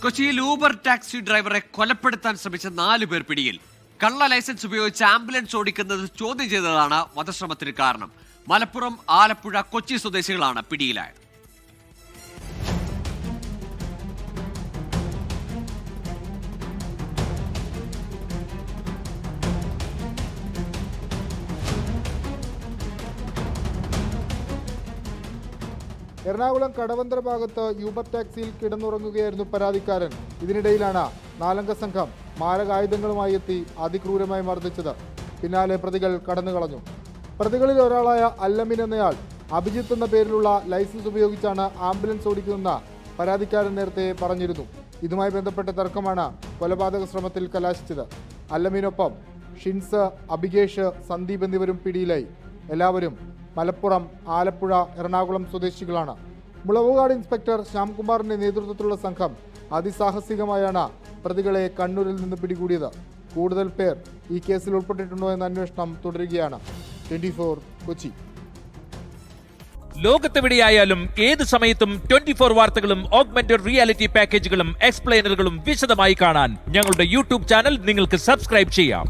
കൊച്ചിയിൽ Uber taxi ഡ്രൈവറെ കൊലപ്പെടുത്താൻ ശ്രമിച്ച 4 പേർ പിടിയിൽ. കള്ള ലൈസൻസ് ഉപയോഗിച്ച് ആംബുലൻസ് ഓടിക്കുന്നത് ചോദ്യം ചെയ്തതാണ് വധശ്രമത്തിന് കാരണം. മലപ്പുറം, ആലപ്പുഴ, കൊച്ചി സ്വദേശികളാണ് പിടിയിലായത്. എറണാകുളം കടവന്ത്ര ഭാഗത്ത് യൂബർ ടാക്സിയിൽ കിടന്നുറങ്ങുകയായിരുന്നു പരാതിക്കാരൻ. ഇതിനിടയിലാണ് 4-അംഗ സംഘം മാരകായുധങ്ങളുമായി എത്തി അതിക്രൂരമായി മർദ്ദിച്ചത്. പിന്നാലെ പ്രതികൾ കടന്നുകളഞ്ഞു. പ്രതികളിൽ ഒരാളായ അല്ലമിൻ എന്നയാൾ അഭിജിത്ത് എന്ന പേരിലുള്ള ലൈസൻസ് ഉപയോഗിച്ചാണ് ആംബുലൻസ് ഓടിക്കുന്നതെന്ന് പരാതിക്കാരൻ നേരത്തെ പറഞ്ഞിരുന്നു. ഇതുമായി ബന്ധപ്പെട്ട തർക്കമാണ് കൊലപാതക ശ്രമത്തിൽ കലാശിച്ചത്. അല്ലമിനൊപ്പം ഷിൻസ്, അഭികേഷ്, സന്ദീപ് എന്നിവരും പിടിയിലായി. എല്ലാവരും മലപ്പുറം, ആലപ്പുഴ, എറണാകുളം സ്വദേശികളാണ്. മുളവുകാട് ഇൻസ്പെക്ടർ ശ്യാംകുമാറിന്റെ നേതൃത്വത്തിലുള്ള സംഘം അതിസാഹസികമായാണ് പ്രതികളെ കണ്ണൂരിൽ നിന്ന് പിടികൂടിയത്. കൂടുതൽ പേർ ഈ കേസിൽ ഉൾപ്പെട്ടിട്ടുണ്ടോ എന്ന അന്വേഷണം തുടരുകയാണ്. 24 കൊച്ചി. ലോകത്തെവിടെയായാലും ഏത് സമയത്തും 24 വാർത്തകളും ഓഗ്മെന്റഡ് റിയാലിറ്റി പാക്കേജുകളും എക്സ്പ്ലെയിനറുകളും വിശദമായി കാണാൻ ഞങ്ങളുടെ യൂട്യൂബ് ചാനൽ നിങ്ങൾക്ക് സബ്സ്ക്രൈബ് ചെയ്യാം.